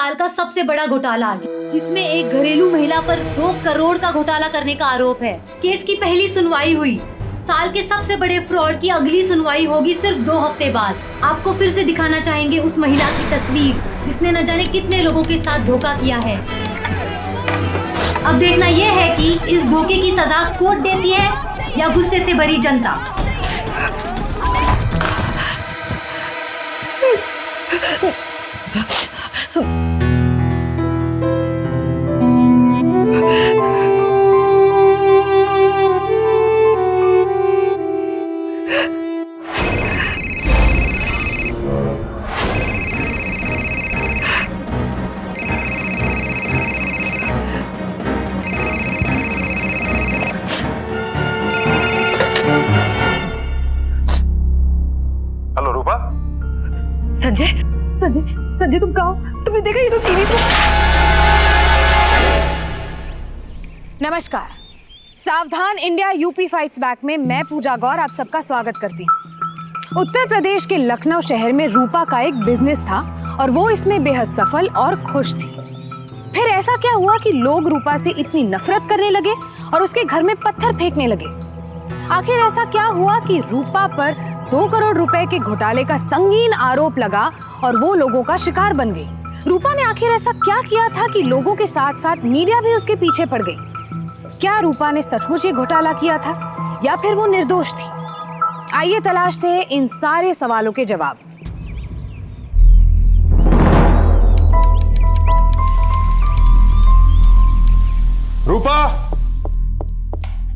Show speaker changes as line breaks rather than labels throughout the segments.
साल का सबसे बड़ा घोटाला, जिसमें एक घरेलू महिला पर 2 करोड़ का घोटाला करने का आरोप है। केस की पहली सुनवाई हुई। साल के सबसे बड़े फ्रॉड की अगली सुनवाई होगी सिर्फ 2 हफ्ते बाद। आपको फिर से दिखाना चाहेंगे उस महिला की तस्वीर जिसने न जाने कितने लोगों के साथ धोखा किया है। अब देखना यह है कि इस धोखे की सजा कोर्ट देती है या गुस्से से भरी जनता।
हेलो रूपा।
संजय संजय संजय तुम कहाँ हो? तुमने देखा ये तो टीवी पर। नमस्कार, सावधान इंडिया यूपी फाइट्स बैक में मैं पूजा गौर आप सबका स्वागत करती हूँ। उत्तर प्रदेश के लखनऊ शहर में रूपा का एक बिजनेस था और वो इसमें बेहद सफल और खुश थी। फिर ऐसा क्या हुआ कि लोग रूपा से इतनी नफरत करने लगे और उसके घर में पत्थर फेंकने लगे। आखिर ऐसा क्या हुआ कि रूपा पर 2 करोड़ रुपए के घोटाले का संगीन आरोप लगा और वो लोगों का शिकार बन गई। रूपा ने आखिर ऐसा क्या किया था कि लोगों के साथ साथ मीडिया भी उसके पीछे पड़ गई। क्या रूपा ने सचमुच ये घोटाला किया था या फिर वो निर्दोष थी? आइए तलाशते हैं इन सारे सवालों के जवाब।
रूपा,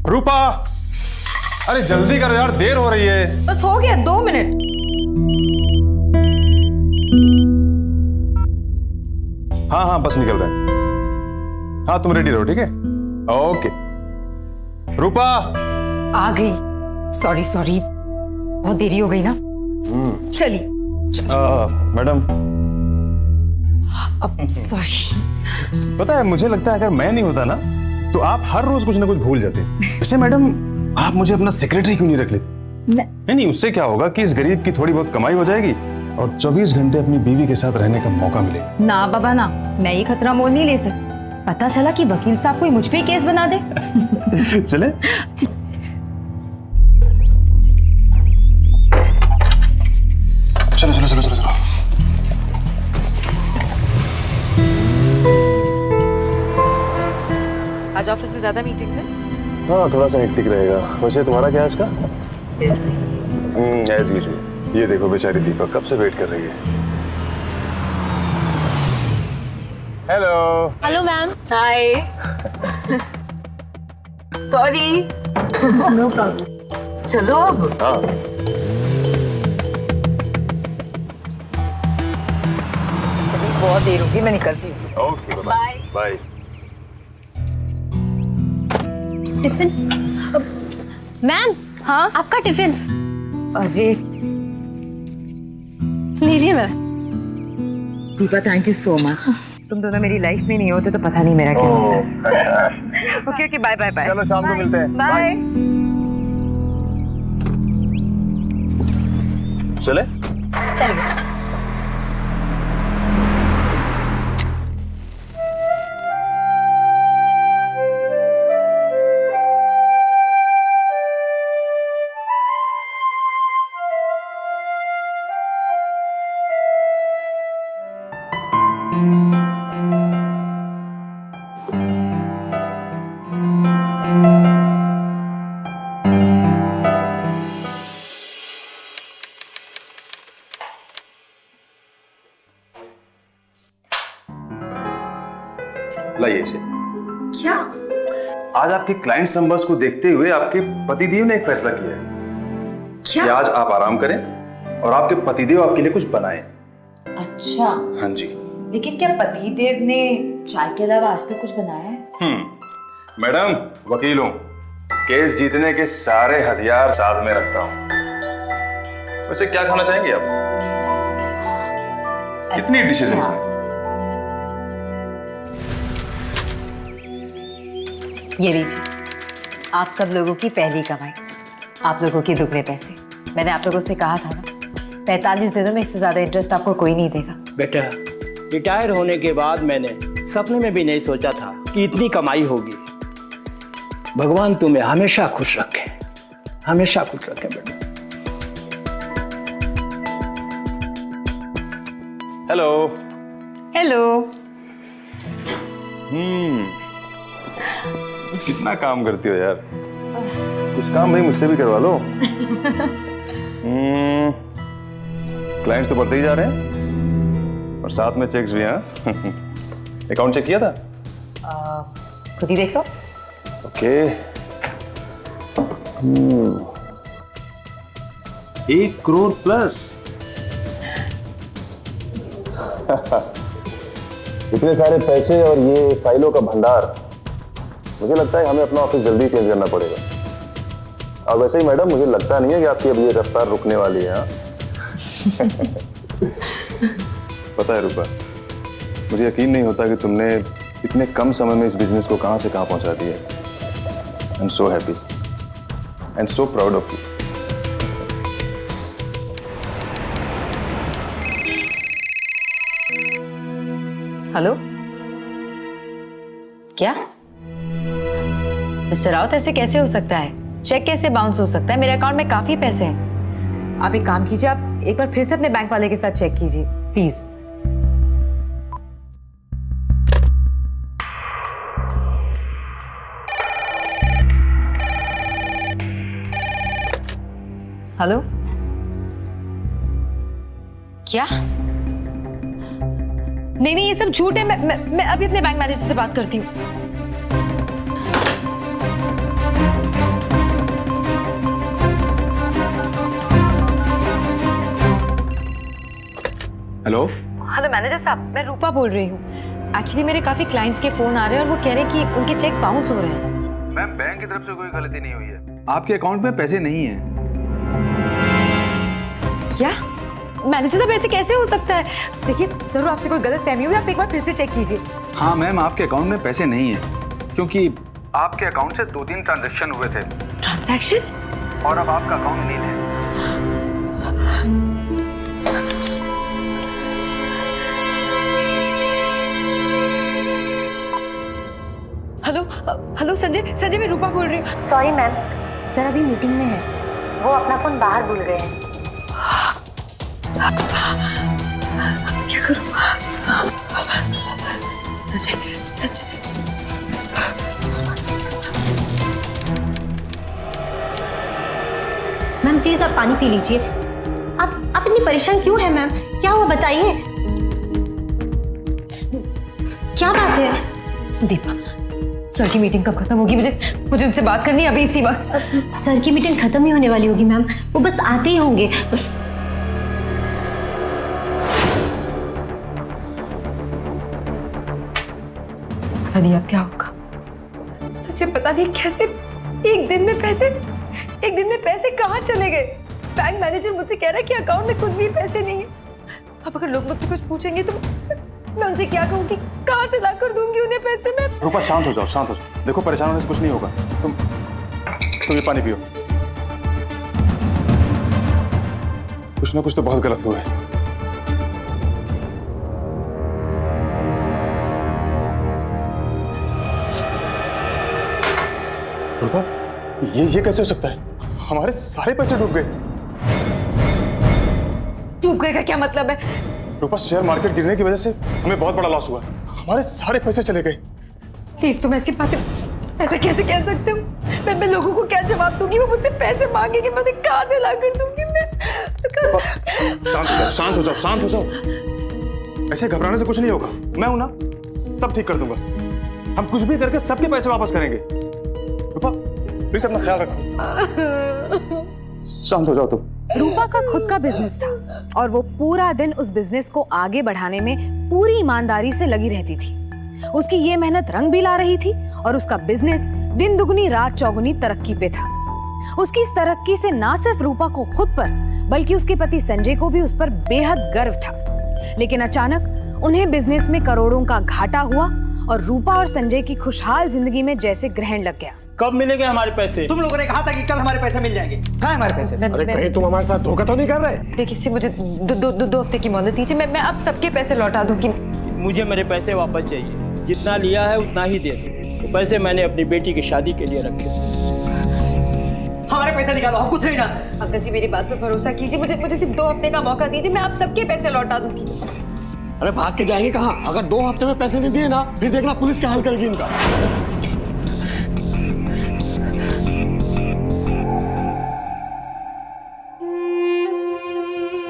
रूपा, अरे जल्दी करो यार, देर हो रही है।
बस हो गया 2 मिनट।
हाँ हाँ बस निकल रहे हैं। हाँ तुम रेडी रहो, ठीक है? ओके। रूपा
आ गई। सॉरी सॉरी, बहुत देरी हो गई ना। चलिए।
मैडम,
अब सॉरी।
पता है मुझे लगता है अगर मैं नहीं होता ना तो आप हर रोज कुछ ना कुछ भूल जाते। वैसे मैडम, आप मुझे अपना सेक्रेटरी क्यों नहीं रख लेते? नहीं, उससे क्या होगा कि इस गरीब की थोड़ी बहुत कमाई हो जाएगी और 24 घंटे अपनी बीवी के साथ रहने का मौका मिलेगा।
ना बाबा ना, मैं ये खतरा मोल नहीं ले सकती। पता चला कि वकील साहब कोई मुझ पे केस बना दे।
चले? चलो चलो चलो चलो चलो।
आज ऑफिस में ज्यादा मीटिंग्स हैं?
हाँ थोड़ा सा हेक्टिक रहेगा। वैसे तुम्हारा क्या है आज का? As usual. ये देखो बेचारी दीपक कब से वेट कर रही है। Hello.
Hello ma'am.
Hi. Sorry. No problem. चलो अब।
हाँ
चलिए, बहुत देर होगी, मैं निकलती हूँ।
Okay bye bye.
Tiffin ma'am.
हाँ
आपका टिफिन
अरे
लीजिए ma'am.
Deepa, thank you so much. तुम दोनों मेरी लाइफ में नहीं होते तो पता नहीं मेरा क्या होता। Okay okay, bye bye bye.
चलो शाम को मिलते हैं।
बाय।
चले?
चलिए।
लाइए इसे।
क्या?
आज आपके क्लाइंट्स नंबर्स को देखते हुए आपके पतिदेव ने एक फैसला किया है कि आज आप आराम करें और आपके पतिदेव आपके लिए कुछ बनाएं।
अच्छा,
हाँ जी।
लेकिन क्या पतिदेव ने चाय के अलावा आज तक कुछ बनाया है?
मैडम, वकील हूं, केस जीतने के सारे हथियार साथ में रखता हूं। वैसे क्या खाना चाहेंगे आप? कितनी डिशेज हैं इसमें?
ये लीजिए, आप सब लोगों की पहली कमाई, आप लोगों के दुगने पैसे। मैंने आप लोगों से कहा था ना, 45 दिनों में इससे ज्यादा इंटरेस्ट आपको कोई नहीं देगा।
बेटा, रिटायर होने के बाद मैंने सपने में भी नहीं सोचा था कि इतनी कमाई होगी। भगवान तुम्हें हमेशा खुश रखे, हमेशा खुश रखे बेटा।
हेलो।
हेलो।
कितना काम करती हो यार, कुछ काम भाई मुझसे भी करवा लो। क्लाइंट्स तो बढ़ते ही जा रहे हैं और साथ में चेक्स भी हैं। अकाउंट चेक किया था?
खुद ही देख लो।
ओके। 1 करोड़ प्लस। इतने सारे पैसे और ये फाइलों का भंडार, मुझे लगता है हमें अपना ऑफिस जल्दी चेंज करना पड़ेगा। और वैसे ही मैडम, मुझे लगता नहीं है कि आपकी अब ये रफ्तार रुकने वाली है। पता है रूपा, मुझे यकीन नहीं होता कि तुमने इतने कम समय में इस बिजनेस को कहां से कहां पहुंचा दिया। I am so happy and so proud of you.
Hello, क्या मिस्टर राउत, ऐसे कैसे हो सकता है? चेक कैसे बाउंस हो सकता है? मेरे अकाउंट में काफी पैसे हैं। आप एक काम कीजिए, आप एक बार फिर से अपने बैंक वाले के साथ चेक कीजिए प्लीज। हेलो, क्या? नहीं, ये सब झूठ है। मैं अभी अपने बैंक मैनेजर से बात करती हूँ।
हेलो
मैनेजर साहब, मैं रूपा बोल रही हूँ। एक्चुअली मेरे काफी क्लाइंट्स के फोन आ रहे हैं और वो कह रहे हैं कि उनके चेक बाउंस हो रहे हैं।
मैम, बैंक की तरफ से कोई गलती नहीं हुई है, आपके अकाउंट में पैसे नहीं है।
क्या? मैनेजर साहब, ऐसे कैसे हो सकता है? देखिए, जरूर आपसे कोई गलत फहमी हुई, आप एक बार फिर से चेक कीजिए।
हाँ मैम, आपके अकाउंट में पैसे नहीं है क्योंकि आपके अकाउंट से 2-3 ट्रांजैक्शन हुए थे
ट्रांजैक्शन?
और अब आपका अकाउंट नील है।
हेलो संजय, मैं रूपा बोल रही हूँ।
सॉरी मैम,
सर अभी मीटिंग में है।
वो अपना फोन बाहर भूल गए हैं।
क्या करूं? सच।
मैम प्लीज आप पानी पी लीजिए। आप इतनी परेशान क्यों हैं मैम? क्या हुआ बताइए, क्या बात है?
दीपा, सर की मीटिंग कब खत्म होगी? मुझे उनसे बात करनी है अभी इसी वक्त।
सर की मीटिंग खत्म ही होने वाली होगी मैम, वो बस आते ही होंगे।
पता नहीं अब क्या होगा। सच में पता नहीं कैसे एक दिन में पैसे कहाँ चले गए। बैंक मैनेजर मुझसे कह रहा है कि अकाउंट में कुछ भी पैसे नहीं है। अब अगर लोग मुझसे कुछ पूछेंगे तो मैं उनसे क्या कहूँगी? कहाँ से लाकर दूंगी उन्हें पैसे? मैं
रूपा, शांत हो जाओ। देखो, परेशान होने से कुछ नहीं होगा। तुम ये पानी पियो। कुछ ना कुछ तो बहुत गलत हुआ है। रूपा, ये कैसे हो सकता है? हमारे सारे पैसे डूब गए।
डूब गए का क्या मतलब है?
रूपा, शेयर मार्केट गिरने की वजह से हमें बहुत बड़ा लॉस हुआ। हमारे सारे पैसे चले गए।
प्लीज, तुम ऐसी बातें ऐसे कैसे कह सकते हो? मैं लोगों को क्या जवाब दूंगी? वो मुझसे पैसे मांगेंगे, मैं उन्हें कहाँ से ला कर दूंगी?
शांत हो जाओ। ऐसे घबराने से कुछ नहीं होगा। मैं हूं ना, सब ठीक कर दूंगा। हम कुछ भी करके सबके पैसे वापस करेंगे। रूपा, प्लीज अपना ख्याल रखो। शांत हो जाओ तुम।
रूपा का खुद का बिजनेस था और वो पूरा दिन उस बिजनेस को आगे बढ़ाने में पूरी ईमानदारी से लगी रहती थी। उसकी ये मेहनत रंग भी ला रही थी और उसका बिजनेस दिन दुगनी रात चौगुनी तरक्की पे था। उसकी इस तरक्की से ना सिर्फ रूपा को खुद पर बल्कि उसके पति संजय को भी उस पर बेहद गर्व था। लेकिन अचानक उन्हें बिजनेस में करोड़ों का घाटा हुआ और रूपा और संजय की खुशहाल जिंदगी में जैसे ग्रहण लग गया।
कब मिलेंगे हमारे पैसे?
तुम लोगों ने कहा था कि कल हमारे पैसे मिल जाएंगे। कहाँ है हमारे पैसे?
अरे कहीं तुम हमारे साथ धोखा तो नहीं कर रहे?
देखिए, मुझे दो हफ्ते की मोहलत दीजिए। मैं अब सबके पैसे लौटा दूंगी।
मुझे मेरे पैसे वापस चाहिए। जितना लिया है उतना ही दे दो। तो पैसे मैंने अपनी बेटी की शादी के लिए रखे थे।
हमारे पैसे निकालो, हम कुछ नहीं जानते।
अंकल जी मेरी बात पर भरोसा कीजिए, मुझे सिर्फ 2 हफ्ते का मौका दीजिए, मैं आप सबके पैसे लौटा दूंगी।
अरे भाग के जाएंगे कहाँ? अगर 2 हफ्ते में पैसे नहीं दिए ना, फिर देखना पुलिस क्या हाल करेगी इनका।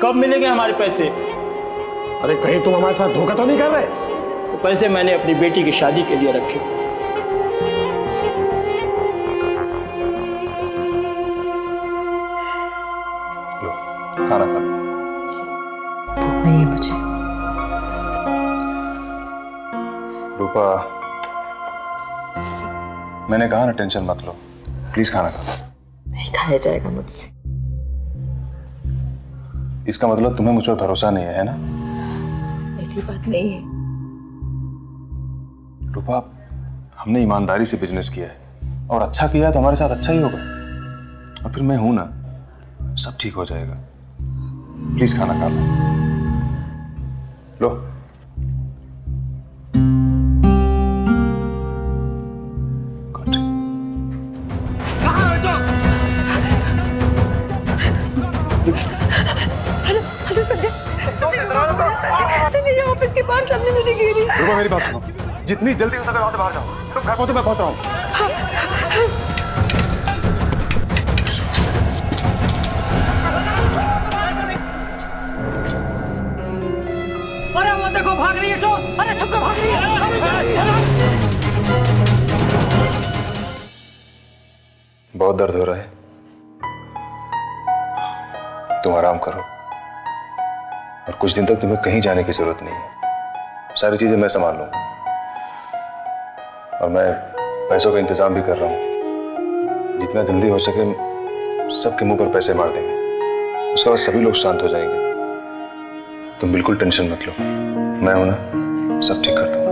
कब मिलेंगे हमारे पैसे?
अरे कहीं तुम हमारे साथ धोखा तो नहीं कर रहे?
तो पैसे मैंने अपनी बेटी की शादी के लिए रखे थे।
लो, खाना खा लो।
भूख नहीं है मुझे।
रूपा, मैंने कहा ना टेंशन मत लो, प्लीज खाना खा।
नहीं खाया जाएगा मुझसे।
इसका मतलब तुम्हें मुझ पर भरोसा नहीं है ना?
ऐसी बात नहीं है।
रूपा, हमने ईमानदारी से बिजनेस किया है और अच्छा किया है तो हमारे साथ अच्छा ही होगा। और फिर मैं हूं ना, सब ठीक हो जाएगा। प्लीज खाना खा लो। गुड।
हेलो संजय, संजय ये ऑफिस के बाहर सबने मुझे घेरी।
रूपा मेरी बात सुनो, जितनी जल्दी हो सके वहां से बाहर जाओ। तुम घर पहुंचो, मैं पहुंच रहा हूं।
अरे वो देखो भाग रही है तो, अरे छुप के भाग रही है।
बहुत दर्द हो रहा है, तुम आराम करो और कुछ दिन तक तुम्हें कहीं जाने की जरूरत नहीं है। सारी चीजें मैं संभाल लूंगा और मैं पैसों का इंतजाम भी कर रहा हूं। जितना जल्दी हो सके सबके मुंह पर पैसे मार देंगे, उसके बाद सभी लोग शांत हो जाएंगे। तुम बिल्कुल टेंशन मत लो, मैं हूं ना, सब ठीक कर दूंगा।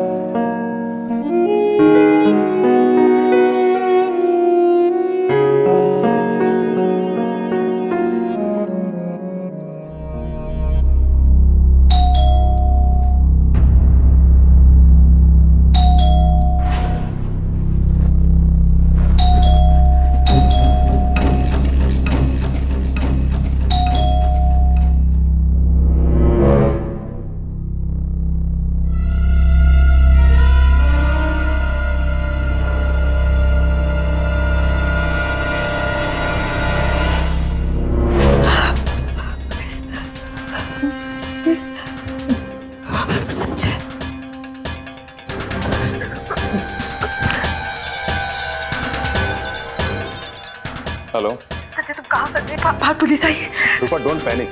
हेलो
संजय तुम कहाँ? संजय बाहर पुलिस आई है।
रूपा, डोंट पैनिक,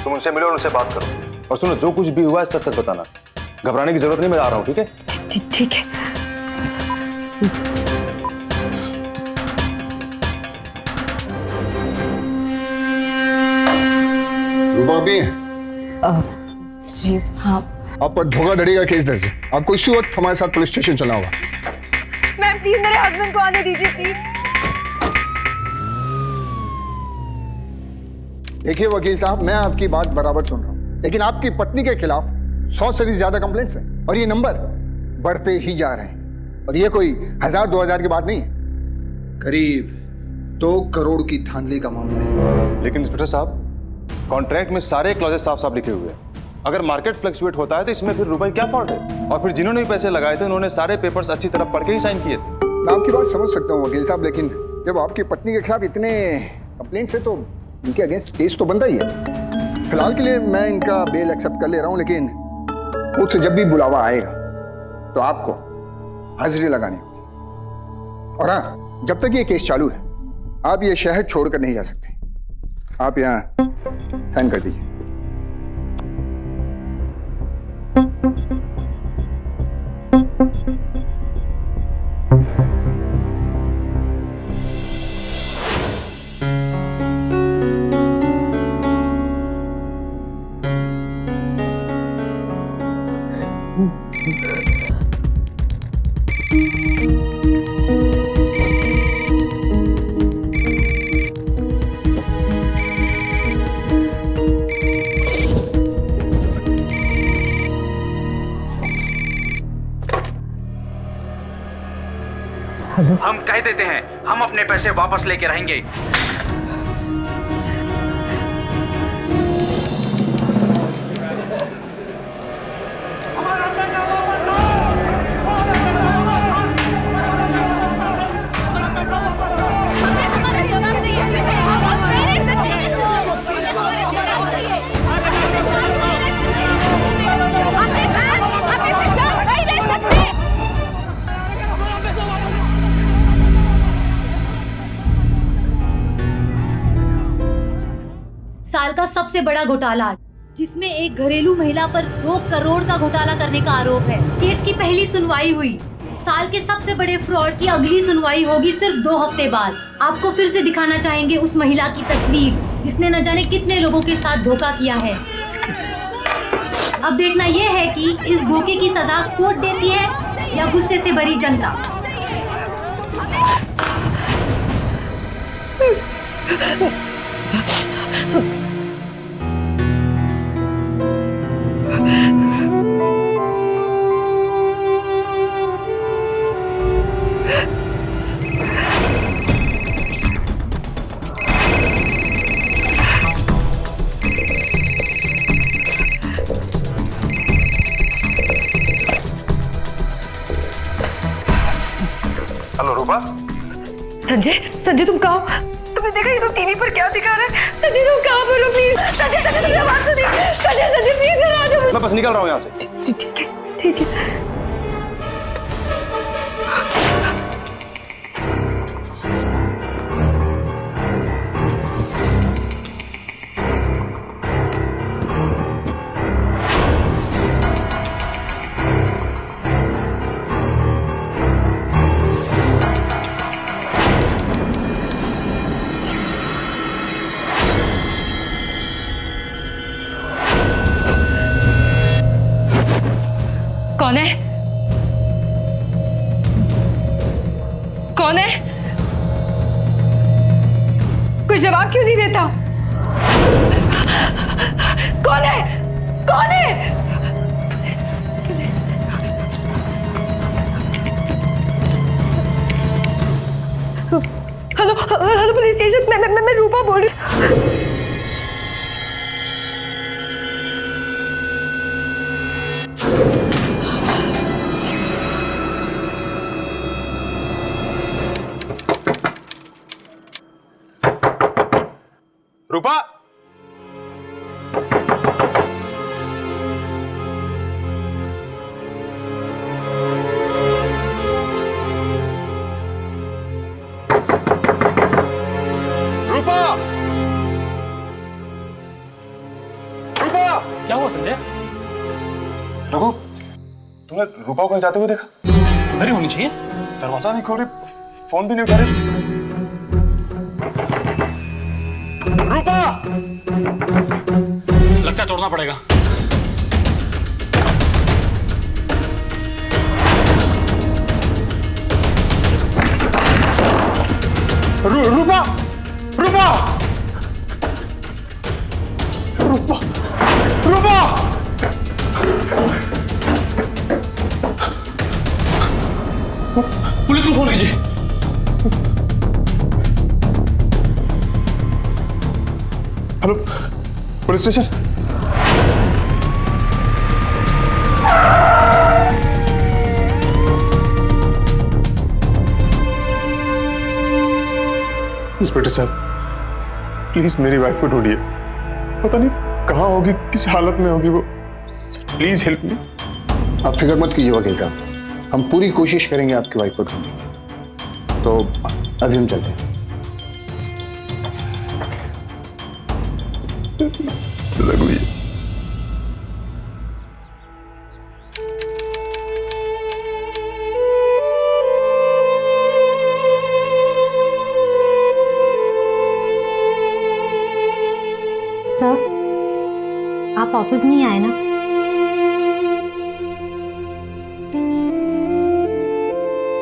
तुम उनसे मिलो और उनसे बात करो। और सुनो, जो कुछ भी हुआ है सच सच बताना, घबराने की जरूरत नहीं, मैं आ रहा हूँ। ठीक है?
ठीक है।
रूपा भी है?
जी हाँ।
आप पर धोखाधड़ी का केस दर्ज है, आपको इसी वक्त हमारे साथ पुलिस स्टेशन चलना होगा।
मैम प्लीज मेरे हस्बैंड को आने दीजिए प्लीज।
देखिए वकील साहब, मैं आपकी बात बराबर सुन रहा हूँ, लेकिन आपकी पत्नी के खिलाफ 100 से भी ज्यादा कंप्लेंट्स हैं और ये नंबर बढ़ते ही जा रहे हैं। और ये कोई 1000-2000 की बात नहीं है, करीब 2 करोड़ की धांधली का मामला है।
लेकिन इंस्पेक्टर साहब, कॉन्ट्रैक्ट में सारे क्लॉजेस साफ साफ लिखे हुए हैं। अगर मार्केट फ्लक्चुएट होता है तो इसमें फिर रुपए क्या फॉल्ट है? और फिर जिन्होंने भी पैसे लगाए थे उन्होंने सारे पेपर्स अच्छी तरह पढ़ के ही साइन किए थे।
मैं आपकी बात समझ सकता हूँ वकील साहब, लेकिन जब आपकी पत्नी के खिलाफ इतने कंप्लेंट्स है तो इनके अगेंस्ट केस तो बनता ही है। फिलहाल के लिए मैं इनका बेल एक्सेप्ट कर ले रहा हूँ, लेकिन मुझसे जब भी बुलावा आएगा तो आपको हाजिरी लगानी होगी। और हाँ, जब तक ये केस चालू है आप ये शहर छोड़कर नहीं जा सकते। आप यहाँ साइन कर दीजिए।
हेलो,
हम कह देते हैं हम अपने पैसे वापस लेके रहेंगे।
साल का सबसे बड़ा घोटाला, जिसमें एक घरेलू महिला पर 2 करोड़ का घोटाला करने का आरोप है। केस की पहली सुनवाई हुई। साल के सबसे बड़े फ्रॉड की अगली सुनवाई होगी सिर्फ 2 हफ्ते बाद। आपको फिर से दिखाना चाहेंगे उस महिला की तस्वीर जिसने न जाने कितने लोगों के साथ धोखा किया है। अब देखना यह है कि इस धोखे की सजा कोर्ट देती है या गुस्से से भरी जनता।
हेलो रूपा।
संजय तुम कहाँ हो? तुमने देखा ये तो टीवी पर क्या दिखा रहा है? संजय तुम कहाँ बोलो प्लीज। संजय मेरी बात सुनिए। संजय प्लीज घर आ जाओ।
मैं बस निकल रहा हूँ यहाँ से।
ठीक है। कौन है? कौन है? कोई जवाब क्यों नहीं देता? कौन है? कौन है? पुलिस। Hello police station. मैं रूपा बोल रही हूँ।
रूपा। रूपा। रूपा।
क्या हुआ संजय?
रघु, तुमने रूपा को कहीं जाते हुए देखा?
उधर ही होनी चाहिए।
दरवाजा नहीं खोल रही, फोन भी नहीं उठा रही। रूपा!
लगता है तोड़ना पड़ेगा।
रूपा! रूपा! रूपा! रूपा!
पुलिस को फोन कीजिए।
Hello, police station. इंस्पेक्टर साहब, प्लीज मेरी वाइफ को ढूंढिए। पता नहीं कहाँ होगी, किस हालत में होगी वो। Please help me.
आप फिक्र मत कीजिए वकील साहब, हम पूरी कोशिश करेंगे आपकी वाइफ को ढूंढने। तो अभी हम चलते हैं।
रघुवीर,
सर, आप ऑफिस नहीं आए ना?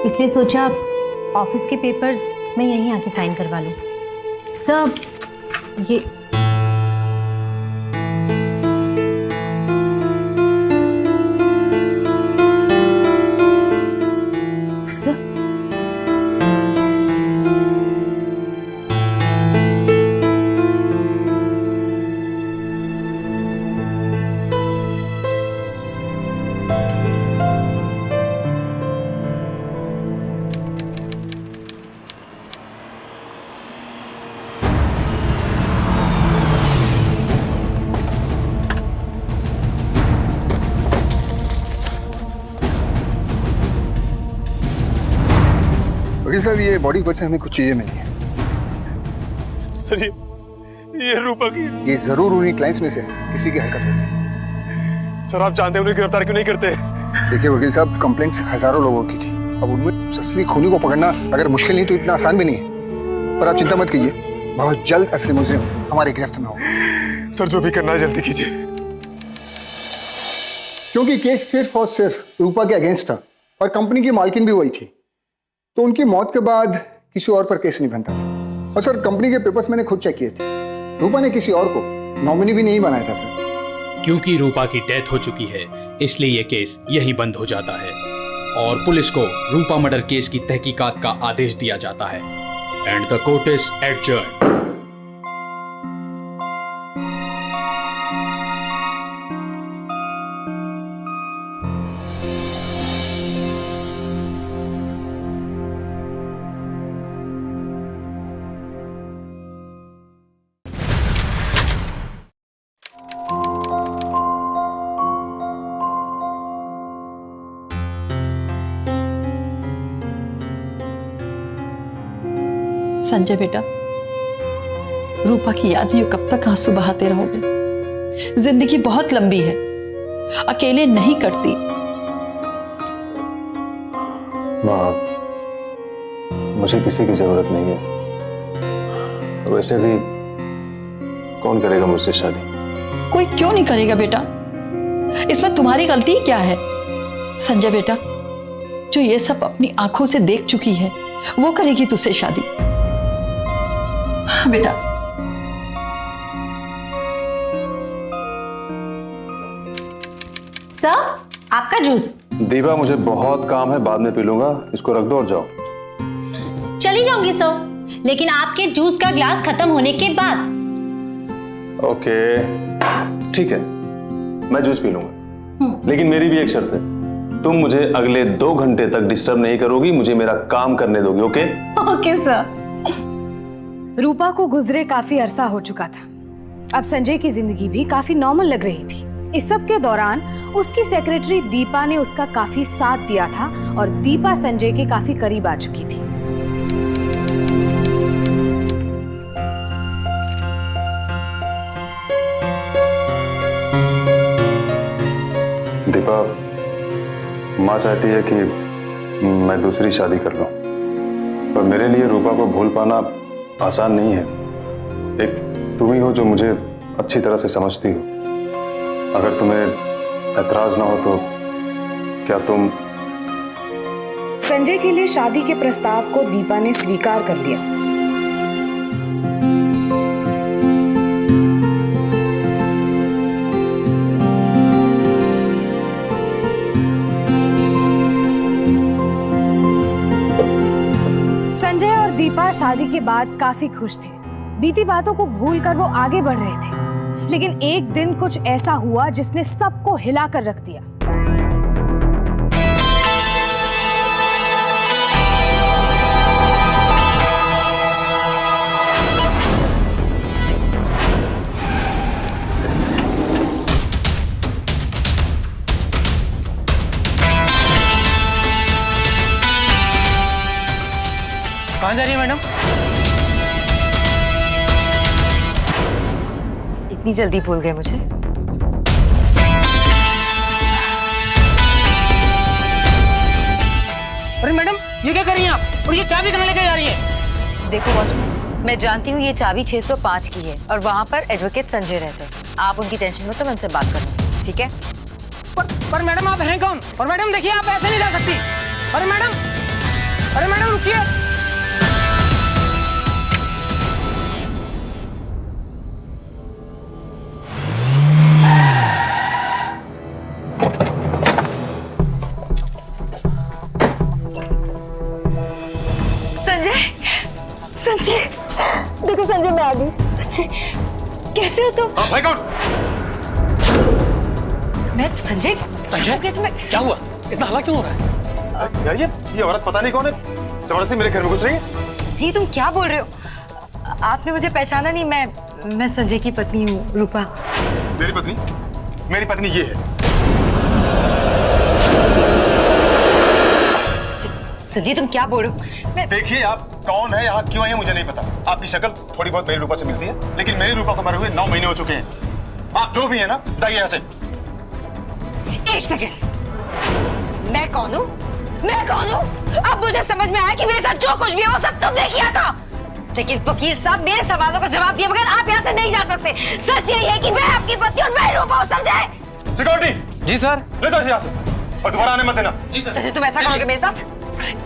इसलिए सोचा ऑफिस के पेपर्स मैं यहीं आके साइन करवा लूं। सर, ये सर
साहब ये बॉडी पर से हमें कुछ चीजें मिली हैं।
सर ये रूपा की,
ये जरूर उन्हीं क्लाइंट्स में से किसी की हरकत होगी।
सर आप जानते हैं उन्हें गिरफ्तार क्यों नहीं करते?
देखिए वकील साहब, कंप्लेंट्स हजारों लोगों की थी। अब उनमें असली खूनी को पकड़ना अगर मुश्किल नहीं तो इतना आसान भी नहीं है। पर आप चिंता मत कीजिए, बहुत जल्द असली मुजरिम हमारे गिरफ्त में होगा।
सर जो भी करना है जल्दी कीजिए,
क्योंकि केस सिर्फ और सिर्फ रूपा के अगेंस्ट था और कंपनी की मालकिन भी वही थी, तो उनकी मौत के बाद किसी और पर केस नहीं बनता सर। और सर कंपनी के पेपर्स मैंने खुद चेक किए थे, रूपा ने किसी और को नॉमिनी भी नहीं बनाया था सर।
क्योंकि रूपा की डेथ हो चुकी है इसलिए ये केस यही बंद हो जाता है और पुलिस को रूपा मर्डर केस की तहकीकात का आदेश दिया जाता है and the court is adjourned.
Sanjay बेटा, रूपा की याद में कब तक आंसू बहाते रहोगे? जिंदगी बहुत लंबी है, अकेले नहीं कटती।
माँ, मुझे किसी की जरूरत नहीं है। वैसे भी कौन करेगा मुझसे शादी?
कोई क्यों नहीं करेगा बेटा? इसमें तुम्हारी गलती क्या है? संजय बेटा, जो ये सब अपनी आंखों से देख चुकी है वो करेगी तुझसे शादी। हाँ बेटा।
सर, आपका जूस।
दीपा मुझे बहुत काम है, बाद में पी लूंगा, इसको रख दो और जाओ।
चली जाऊंगी सर, लेकिन आपके जूस का ग्लास खत्म होने के बाद।
ओके ठीक है, मैं जूस पी लूंगा, लेकिन मेरी भी एक शर्त है, तुम मुझे अगले 2 घंटे तक डिस्टर्ब नहीं करोगी, मुझे मेरा काम करने दोगी। ओके?
Okay sir.
रूपा को गुजरे काफी अरसा हो चुका था। अब संजय की जिंदगी भी काफी नॉर्मल लग रही थी। इस सब के दौरान उसकी सेक्रेटरी दीपा ने उसका काफी साथ दिया था और दीपा संजय के काफी करीब आ चुकी थी।
दीपा, माँ चाहती है कि मैं दूसरी शादी कर लूं, पर मेरे लिए रूपा को भूल पाना आसान नहीं है। एक तुम ही हो जो मुझे अच्छी तरह से समझती हो। अगर तुम्हें ऐतराज ना हो तो क्या तुम...
संजय के लिए शादी के प्रस्ताव को दीपा ने स्वीकार कर लिया। संजय और दीपा शादी के बाद काफी खुश थे। बीती बातों को भूलकर वो आगे बढ़ रहे थे, लेकिन एक दिन कुछ ऐसा हुआ जिसने सबको हिलाकर रख दिया।
कहाँ जा रही है मैडम?
इतनी जल्दी भूल गए मुझे?
अरे मैडम, ये क्या कर रही हैं आप? और ये चाबी कहाँ लेकर जा रही हैं?
देखो वॉचमैन, मैं जानती हूँ ये चाबी 605 की है और वहाँ पर एडवोकेट संजय रहते हैं। आप उनकी टेंशन मत लो, मैं उनसे बात करूँ, ठीक है?
पर मैडम आप हैं कौन? और मैडम देखिए, आप ऐसे नहीं जा सकती। अरे मैडम रुकिए।
संजय, देखो संजय, मैं आ गई। संजय, कैसे हो तुम?
भाई कौन?
मैं संजय।
क्या हुआ? इतना हल्ला क्यों हो रहा है?
यार ये औरत पता नहीं कौन है, जबरदस्ती मेरे घर में घुस रही है।
संजय, तुम क्या बोल रहे हो? आपने मुझे पहचाना नहीं। मैं संजय की पत्नी हूँ, रूपा।
मेरी पत्नी ये है।
संजय तुम क्या बोल रहे हो?
देखिए आप कौन है, यहाँ क्यों है मुझे नहीं पता। आपकी शक्ल थोड़ी बहुत मेरी रूपा से मिलती है, लेकिन मेरी रूपा को मरे हुए 9 महीने हो चुके हैं। आप जो भी है ना, जाइए यहाँ से।
एक सेकेंड, मैं कौन हूँ? मैं कौन हूँ? अब मुझे समझ में आया कि मेरे साथ जो कुछ भी है वो सब तुमने किया था। लेकिन वकील साहब, मेरे सवालों का जवाब दिए बगैर आप यहाँ से नहीं जा सकते। सच यही है कि मैं आपकी पत्नी और मैं रूपा हूँ, समझे?
सिक्योरिटी।
जी सर।
ले जाओ यहाँ से और दोबारा आने मत देना।
संजय तुम ऐसा करोगे मेरे साथ?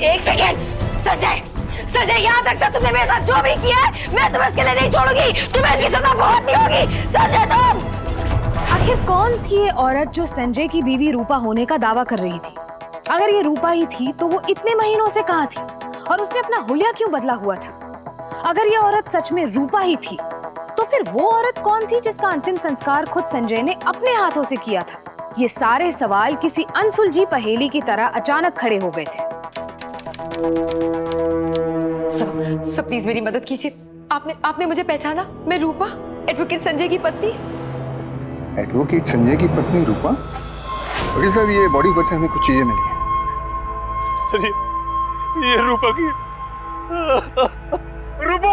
एक सेकेंड संजय, संजय याद रखना तुमने मेरे साथ जो भी किया है मैं तुम्हें इसके लिए नहीं छोड़ूंगी। तुम्हें इसकी सजा भुगतनी होगी। संजय तुम
आखिर कौन थी ये औरत जो संजय की बीवी रूपा होने का दावा कर रही थी? अगर ये रूपा ही थी तो वो इतने महीनों से कहाँ थी और उसने अपना हुलिया क्यों बदला हुआ था? अगर ये औरत सच में रूपा ही थी तो फिर वो औरत कौन थी जिसका अंतिम संस्कार खुद संजय ने अपने हाथों से किया था? ये सारे सवाल किसी अनसुलझी पहेली की तरह अचानक खड़े हो गए थे।
सब प्लीज मेरी मदद कीजिए। आपने मुझे पहचाना? मैं रूपा, एडवोकेट संजय की पत्नी।
एडवोकेट संजय की पत्नी रूपा? वकील साहब, ये बॉडी पर से हमें कुछ चीजें मिली हैं।
सर ये रूपा की रूपा।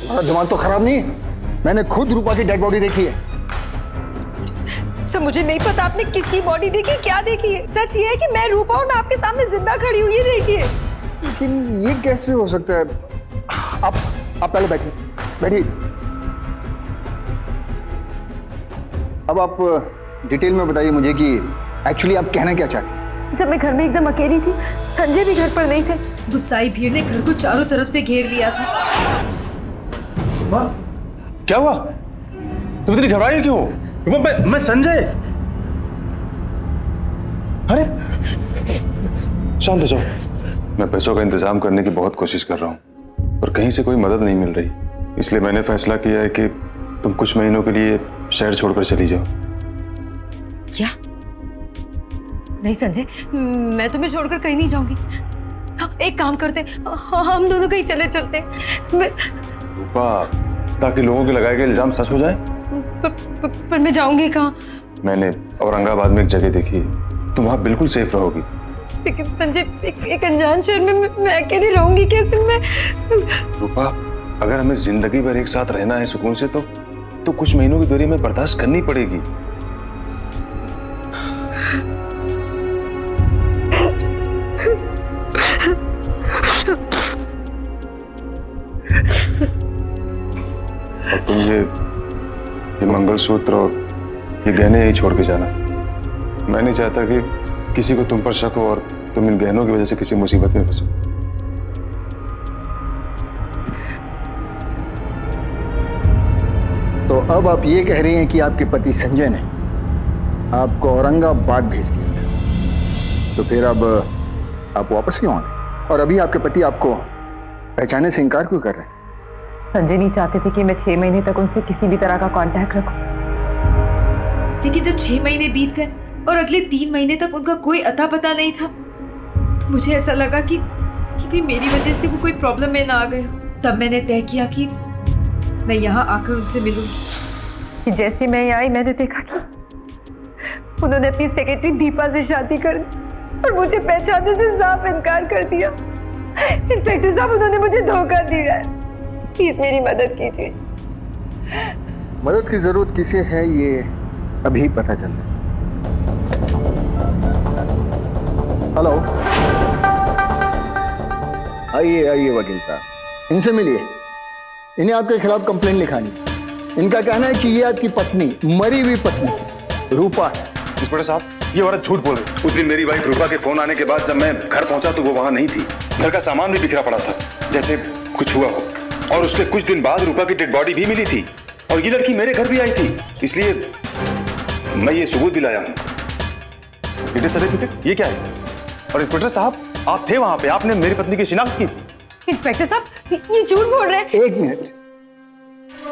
तुम्हारा दिमाग तो खराब नहीं है? मैंने खुद रूपा की डेड बॉडी देखी है।
सर मुझे नहीं पता आपने किसकी बॉडी देखी, क्या देखी है। सच ये है कि मैं रूपा और मैं आपके सामने जिंदा खड़ी हुई है, देखिए।
लेकिन ये कैसे हो सकता है? आप पहले बैठिए। अब आप डिटेल में बताइए मुझे कि एक्चुअली आप कहना क्या चाहती हैं?
जब मैं घर में एकदम अकेली थी, संजय भी घर पर नहीं थे।
गुस्साई भीड़ ने घर को चारों तरफ से घेर लिया था।
क्या हुआ? तुम इतनी घबराई क्यों? मैं संजय। अरे शांत हो जाओ। मैं पैसों का इंतजाम करने की बहुत कोशिश कर रहा हूँ पर कहीं से कोई मदद नहीं मिल रही, इसलिए मैंने फैसला किया है कि तुम कुछ महीनों के लिए शहर छोड़कर चली जाओ।
क्या? नहीं संजय, मैं तुम्हें छोड़कर कहीं नहीं जाऊंगी। एक काम करते, हम दोनों कहीं चले चलते।
रूपा, ताकि लोगों के लगाए गए इल्जाम सच हो जाए।
पर मैं जाऊंगी कहाँ?
मैंने औरंगाबाद में एक जगह देखी, तुम वहां बिल्कुल सेफ रहोगी।
लेकिन संजय, एक अनजान शहर में मैं अकेली रहूंगी कैसे? मैं
रूपा, अगर हमें जिंदगी भर एक साथ रहना है सुकून से तो कुछ महीनों की दूरी में बर्दाश्त करनी पड़ेगी। और तुम ये मंगलसूत्र और ये गहने यही छोड़ के जाना। मैं नहीं चाहता कि किसी को तुम पर शक हो और तुम इन गहनों की वजह से किसी मुसीबत में फंसो।
तो अब आप ये कह रही हैं कि आपके पति संजय ने आपको औरंगाबाद भेज दिया था, तो फिर अब आप वापस क्यों आ गए? और अभी आपके पति आपको पहचानने से इनकार क्यों कर रहे हैं?
संजय नहीं चाहते थे कि मैं 6 महीने तक उनसे किसी भी तरह का कांटेक्ट रखूं।
लेकिन जब 6 महीने बीत गए और अगले 3 महीने तक उनका कोई अता पता नहीं था, तो मुझे ऐसा लगा कि कहीं मेरी वजह से वो कोई प्रॉब्लम में ना आ गए। तब मैंने तय किया कि मैं यहाँ आकर उनसे मिलूंगी।
जैसे मैं यहाँ आई, मैंने देखा कि उन्होंने अपनी सेक्रेटरी दीपा से शादी कर दी और मुझे पहचानने से साफ इनकार कर दिया। इंस्पेक्टर साहब, उन्होंने मुझे धोखा दिया है। प्लीज मेरी मदद कीजिए।
मदद की जरूरत किसे है ये अभी पता चल रहा है। हेलो, आइए वकील साहब, इनसे मिलिए। इन्हें आपके खिलाफ कंप्लेंट लिखानी है। इनका कहना है कि ये आपकी पत्नी, मरी हुई पत्नी रूपा है।
इंस्पेक्टर साहब, ये औरत झूठ बोल रही। उस दिन मेरी वाइफ रूपा के फोन आने के बाद जब मैं घर पहुंचा तो वो वहां नहीं थी। घर का सामान भी बिखरा पड़ा था, जैसे कुछ हुआ हो। और उसके कुछ दिन बाद रूपा की डेड बॉडी भी मिली थी और ये लड़की मेरे घर भी आई थी, इसलिए मैं ये सबूत भी लाया हूँ। डेथ सर्टिफिकेट, ये क्या है? और इंस्पेक्टर साहब, आप थे वहां पे, आपने मेरी पत्नी की शिनाख्त की।
इंस्पेक्टर साहब, ये झूठ बोल रहे हैं।
एक मिनट,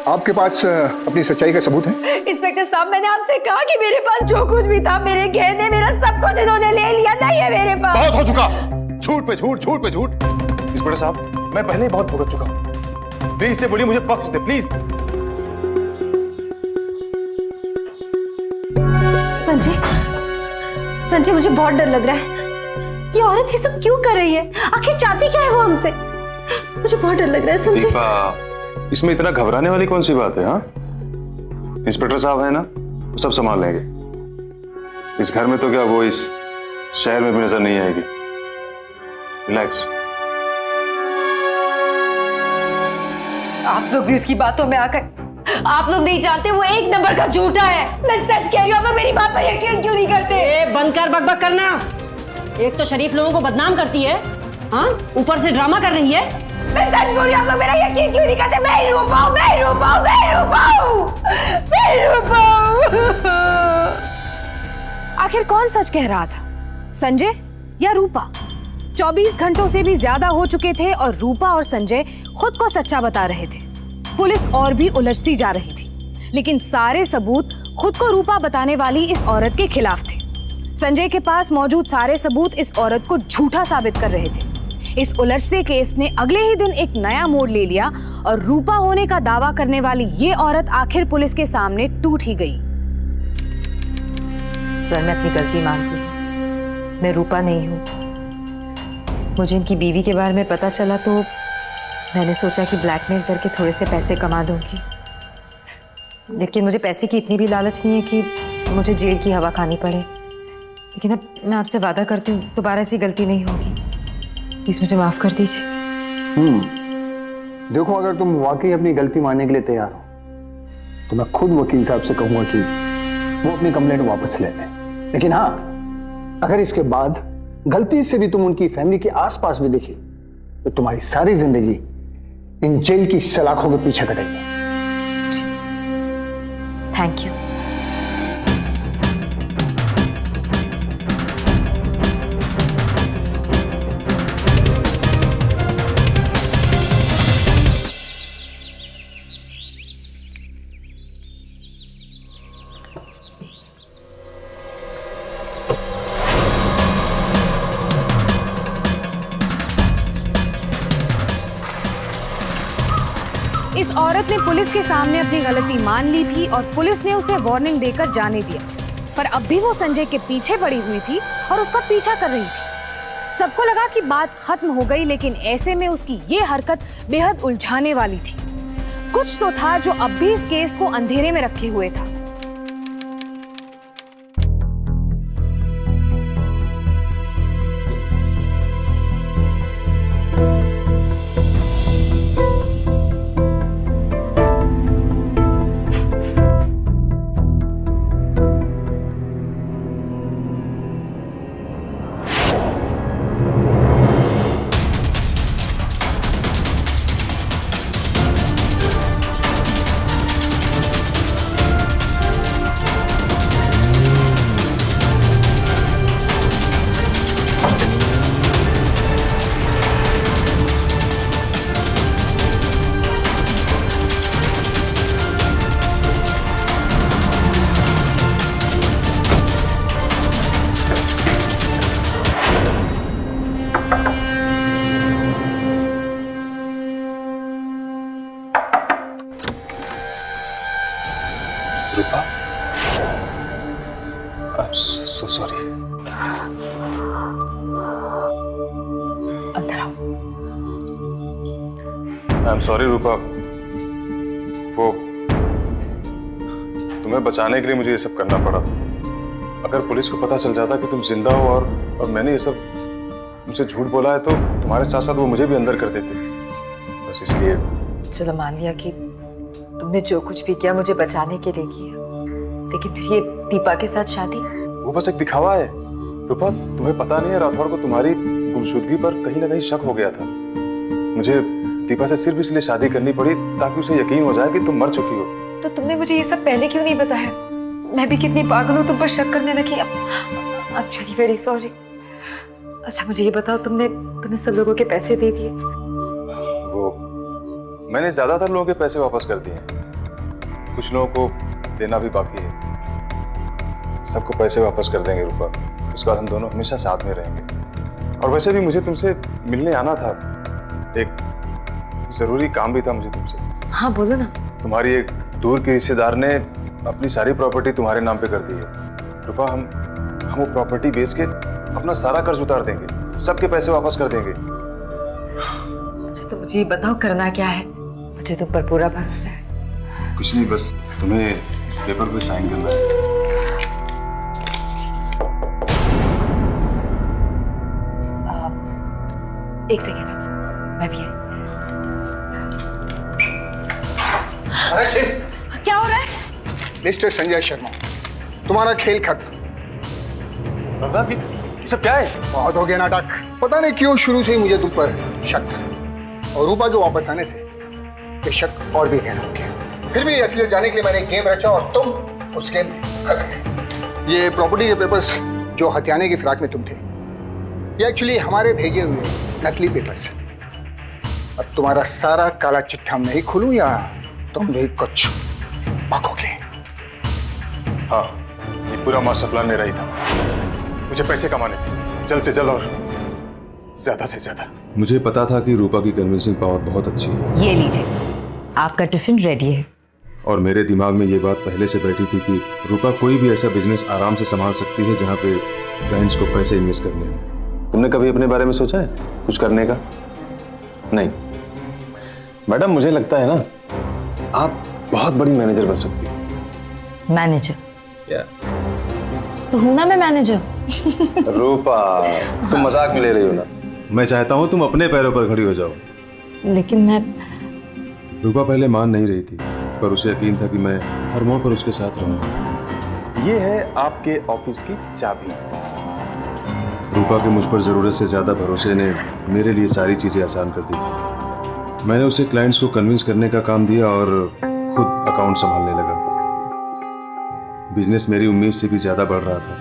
आपके पास अपनी सच्चाई का सबूत है?
इंस्पेक्टर साहब, मैंने आपसे कहा कि मेरे पास जो कुछ भी था, मेरे गहने, मेरा सब कुछ इन्होंने ले लिया। नहीं है मेरे पास।
बहुत हो चुका, झूठ पे झूठ, झूठ पे झूठ। इंस्पेक्टर साहब, मैं पहले ही बहुत भुगत चुका हूं, प्लीज से बोलिए मुझे बख्श दे, प्लीज।
संजय, मुझे बहुत डर लग रहा है। ये औरत ये सब क्यों कर रही है? आखिर चाहती क्या है वो हमसे? मुझे बहुत डर लग रहा है संजय।
दीपा, इसमें इतना घबराने वाली कौन सी बात है? हाँ, इंस्पेक्टर साहब है ना, वो सब संभाल लेंगे। इस घर में तो क्या, वो इस शहर में भी नजर नहीं आएगी। रिलैक्स।
आप लोग भी उसकी बातों में आकर, आप लोग नहीं जानते वो एक नंबर का झूठा है। मैं सच कह रही हूँ, आप लोग मेरी बात पर यकीन क्यों नहीं करते?
बंद कर बकबक करना। एक तो शरीफ लोगों को बदनाम करती है, हाँ, ऊपर से ड्रामा कर रही है।
मैं सच बोल रही हूँ, आप लोग मेरा यकीन क्यों नहीं करते? मैं रूपा हूँ, मैं रूपा हूँ, मैं रूपा हूँ, मैं रूपा हूँ।
आखिर कौन सच कह रहा था, संजय या रूपा? 24 घंटों से भी ज्यादा हो चुके थे और रूपा और संजय खुद को सच्चा बता रहे थे। पुलिस और भी उलझती जा रही थी, लेकिन सारे सबूत खुद को रूपा बताने वाली इस औरत के खिलाफ थे। संजय के पास मौजूद सारे सबूत इस औरत को झूठा साबित कर रहे थे। इस उलझते केस ने अगले ही दिन एक नया मोड़ ले लिया और रूपा होने का दावा करने वाली ये औरत आखिर पुलिस के सामने टूट ही गई।
सर, मैं अपनी गलती मानती हूँ, मैं रूपा नहीं हूँ। मुझे इनकी बीवी के बारे में पता चला तो मैंने सोचा कि ब्लैकमेल करके थोड़े से पैसे कमा लूंगी, लेकिन मुझे पैसे की इतनी भी लालच नहीं है कि मुझे जेल की हवा खानी पड़े। लेकिन अब मैं आपसे वादा करती हूँ, दोबारा ऐसी गलती नहीं होगी। प्लीज मुझे माफ कर दीजिए।
देखो, अगर तुम वाकई अपनी गलती मानने के लिए तैयार हो तो मैं खुद वकील साहब से कहूंगा कि वो अपनी कंप्लेंट वापस ले लें। लेकिन हाँ, अगर इसके बाद गलती से भी तुम उनकी फैमिली के आसपास भी दिखी तो तुम्हारी सारी जिंदगी इन जेल की सलाखों के पीछे कटेगी।
Thank you.
इस औरत ने पुलिस के सामने अपनी गलती मान ली थी और पुलिस ने उसे वार्निंग देकर जाने दिया, पर अब भी वो संजय के पीछे पड़ी हुई थी और उसका पीछा कर रही थी। सबको लगा कि बात खत्म हो गई, लेकिन ऐसे में उसकी ये हरकत बेहद उलझाने वाली थी। कुछ तो था जो अब भी इस केस को अंधेरे में रखे हुए था।
रूपा, I'm so sorry.
अंदर आओ।
I'm sorry रूपा, वो तुम्हें बचाने के लिए मुझे ये सब करना पड़ा। अगर पुलिस को पता चल जाता कि तुम जिंदा हो और मैंने ये सब तुमसे झूठ बोला है तो तुम्हारे साथ साथ वो मुझे भी अंदर कर देते। बस इसलिए।
चलो मान लिया कि तुमने जो कुछ भी किया मुझे बचाने के लिए किया, लेकिन फिर ये दीपा के साथ शादी?
वो बस एक दिखावा है रूपा। तुम्हें पता नहीं है, राठौर को तुम्हारी गुमशुदगी पर कहीं ना कहीं शक हो गया था। मुझे दीपा से सिर्फ इसलिए शादी करनी पड़ी ताकि उसे यकीन हो जाए कि तुम मर चुकी हो।
तो तुमने मुझे ये सब पहले क्यों नहीं बताया? मैं भी कितनी पागल हूँ, तुम पर शक करने लगी। I'm really very sorry। अच्छा मुझे ये बताओ, तुमने सब लोगों के पैसे दे दिए?
वो मैंने ज्यादातर लोगों के पैसे वापस कर दिए, कुछ लोगों को देना भी बाकी है। सबको पैसे वापस कर देंगे रूपा, उसके बाद हम दोनों हमेशा साथ में रहेंगे। और वैसे भी मुझे तुमसे मिलने आना था, एक जरूरी काम भी था मुझे तुमसे।
हाँ बोलो ना।
तुम्हारी एक दूर की रिश्तेदार ने अपनी सारी प्रॉपर्टी तुम्हारे नाम पे कर दी है रूपा। हम वो प्रॉपर्टी बेच के अपना सारा कर्ज उतार देंगे। सबके पैसे वापस कर देंगे।
अच्छा तो मुझे बताओ करना क्या है, मुझे तुम पर पूरा भरोसा है।
कुछ नहीं, बस तुम्हें इस पेपर पे साइन करना है।
एक सेकेंड, मैं भी आई। क्या हो रहा है?
मिस्टर संजय शर्मा, तुम्हारा खेल खत्म।
ये सब क्या है?
बहुत हो गया नाटक। पता नहीं क्यों शुरू से ही मुझे तुम पर शक था, और रूपा के वापस आने से ये शक और भी गहरा हो गया। फिर भी असलियत जाने के लिए मैंने गेम रचा और तुम उस गेम में फंस गए। ये प्रॉपर्टी के पेपर्स जो हथियाने की फिराक में तुम थे, ये एक्चुअली हमारे भेजे हुए नकली पेपर्स। अब तुम्हारा सारा काला चिट्ठा मैं ही खोलूं या तुम भी कुछ पाकोगे?
हाँ, ये पूरा मास्टर प्लान मेरा ही था। मुझे पैसे कमाने थे, जल्द से जल्द और ज्यादा से ज्यादा। मुझे पता था कि रूपा की कन्विंसिंग पावर बहुत अच्छी है।
ये लीजिए, आपका टिफिन रेडी है।
और मेरे दिमाग में ये बात पहले से बैठी थी कि रूपा कोई भी ऐसा बिजनेस आराम से संभाल सकती है जहाँ पे क्लाइंट्स को पैसे इन्वेस्ट करने हैं। तुमने कभी अपने बारे में सोचा है कुछ करने का? नहीं मैडम, मुझे लगता है ना आप बहुत बड़ी मैनेजर बन सकती हो।
मैनेजर?
क्या?
तो हूं ना मैं मैनेजर।
रूपा, तुम मजाक में ले रही हो ना? मैं चाहता हूँ तुम अपने पैरों पर खड़ी हो जाओ।
लेकिन मैं...
रूपा पहले मान नहीं रही थी, पर उसे यकीन था कि मैं हर मोड़ पर उसके साथ रहूंगा। ये है आपके ऑफिस की चाबी। रूपा के मुझ पर जरूरत से ज्यादा भरोसे ने मेरे लिए सारी चीजें आसान कर दी थी। मैंने उसे क्लाइंट्स को कन्विंस करने का काम दिया और खुद अकाउंट संभालने लगा। बिजनेस मेरी उम्मीद से भी ज्यादा बढ़ रहा था।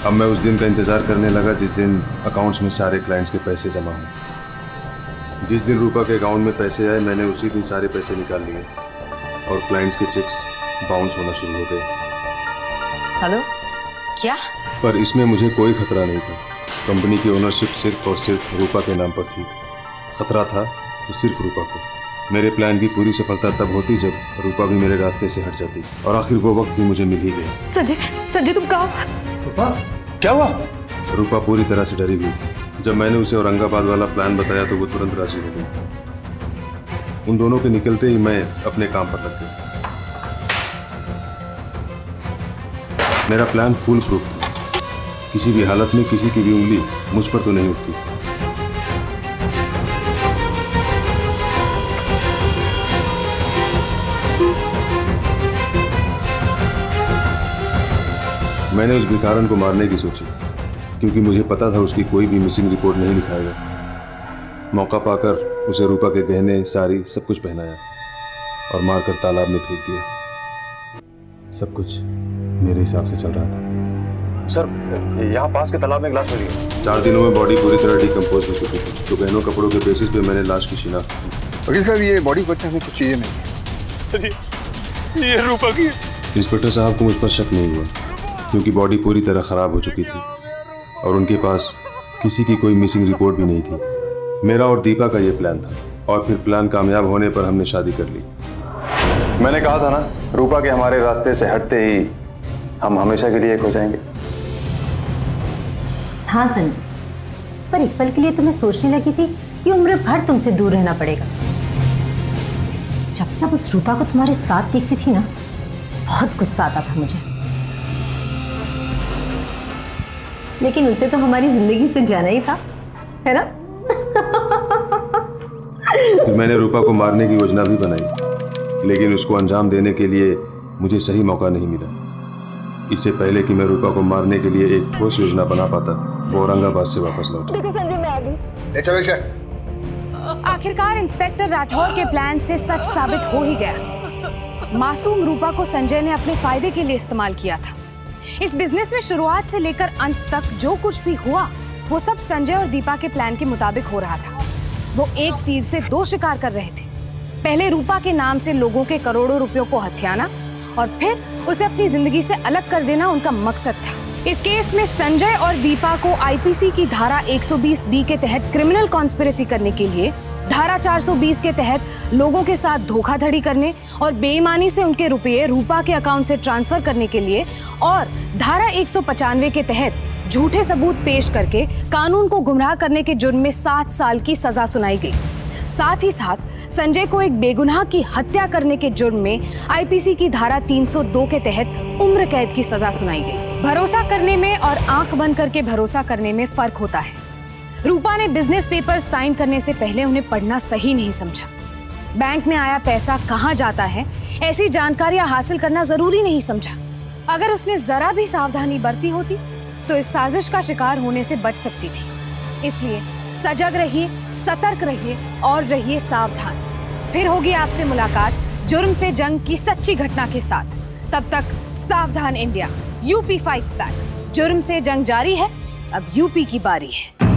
अब मैं उस दिन का इंतजार करने लगा जिस दिन अकाउंट्स में सारे क्लाइंट्स के पैसे जमा हों। जिस दिन रूपा के अकाउंट में पैसे आए, मैंने उसी दिन सारे पैसे निकाल लिए और क्लाइंट्स के चेक्स बाउंस होना शुरू हो गए।
हेलो, क्या?
पर इसमें मुझे कोई खतरा नहीं था। कंपनी की ओनरशिप सिर्फ और सिर्फ रूपा के नाम पर थी। खतरा था तो सिर्फ रूपा को। मेरे प्लान की पूरी सफलता तब होती जब रूपा भी मेरे रास्ते से हट जाती, और आखिर वो वक्त भी मुझे मिल ही गया।
संजय तुम कहाँ?
रूपा, क्या हुआ? रूपा पूरी तरह से डरी हुई। जब मैंने उसे औरंगाबाद वाला प्लान बताया तो वो तुरंत राजी हो गई। उन दोनों के निकलते ही मैं अपने काम पर लग गया। मेरा प्लान फुल प्रूफ था। किसी भी हालत में किसी की भी उंगली मुझ पर तो नहीं उठती। मैंने उस भिखारन को मारने की सोची, क्योंकि मुझे पता था उसकी कोई भी मिसिंग रिपोर्ट नहीं लिखाएगा। मौका पाकर उसे रूपा के गहने, साड़ी सब कुछ पहनाया और मारकर तालाब में फेंक दिया। सब कुछ मेरे हिसाब से चल रहा था। सर, यहाँ पास के तालाब में एक लाश मिली है। 4 दिनों में बॉडी पूरी तरह डिकम्पोज हो चुकी थी, तो गहनों कपड़ों के बेसिस पे मैंने लाश की शिनाख्त की।
वकील साहब, ये बॉडी बच्चे हमें कुछ चीजें नहीं।
ये रूपा की। इंस्पेक्टर साहब को मुझ पर शक नहीं हुआ, क्योंकि बॉडी पूरी तरह खराब हो चुकी थी और उनके पास किसी की कोई मिसिंग रिपोर्ट भी नहीं थी। मेरा और दीपा का ये प्लान था, और फिर प्लान कामयाब होने पर हमने शादी कर ली। मैंने कहा था ना, रूपा के हमारे रास्ते से हटते ही हम हमेशा के लिए एक हो जाएंगे।
हाँ संजय, पर एक पल के लिए तुम्हें सोचने लगी थी कि उम्र भर तुमसे दूर रहना पड़ेगा। जब जब उस रूपा को तुम्हारे साथ देखती थी ना, बहुत गुस्सा आता था मुझे। लेकिन उसे तो हमारी जिंदगी से जाना ही था, है ना?
फिर मैंने रूपा को मारने की योजना भी बनाई, लेकिन उसको अंजाम देने के लिए मुझे सही मौका नहीं मिला। इससे पहले कि मैं रूपा को मारने के लिए एक ठोस योजना बना पाता, वो औरंगाबाद से वापस लौटा।
ले चलो इसे।
आखिरकार इंस्पेक्टर राठौर के प्लान से सच साबित हो ही गया। मासूम रूपा को संजय ने अपने फायदे के लिए इस्तेमाल किया था। इस बिजनेस में शुरुआत से लेकर अंत तक जो कुछ भी हुआ, वो सब संजय और दीपा के प्लान के मुताबिक हो रहा था। वो एक तीर से 2 शिकार कर रहे थे। पहले रूपा के नाम से लोगों के करोड़ों रुपयों को हथियाना, और फिर उसे अपनी जिंदगी से अलग कर देना उनका मकसद था। इस केस में संजय और दीपा को आईपीसी की धारा 120B के तहत क्रिमिनल कॉन्स्पिरेसी करने के लिए, धारा 420 के तहत लोगों के साथ धोखाधड़ी करने और बेईमानी से उनके रुपये रूपा के अकाउंट से ट्रांसफर करने के लिए, और धारा 195 के तहत झूठे सबूत पेश करके कानून को गुमराह करने के जुर्म में 7 साल की सजा सुनाई गई। साथ ही साथ संजय को एक बेगुनाह की हत्या करने के जुर्म में आईपीसी की धारा 302 के तहत उम्र कैद की सजा सुनाई गई। भरोसा करने में और आंख बंद करके भरोसा करने में फर्क होता है। रूपा ने बिजनेस पेपर साइन करने से पहले उन्हें पढ़ना सही नहीं समझा। बैंक में आया पैसा कहां जाता है, ऐसी जानकारियां हासिल करना जरूरी नहीं समझा। अगर उसने जरा भी सावधानी बरती होती तो इस साजिश का शिकार होने से बच सकती थी। इसलिए सजग रहिए, सतर्क रहिए और रहिए सावधान। फिर होगी आपसे मुलाकात जुर्म से जंग की सच्ची घटना के साथ। तब तक सावधान इंडिया, यूपी फाइट्स बैक। जुर्म से जंग जारी है, अब यूपी की बारी है।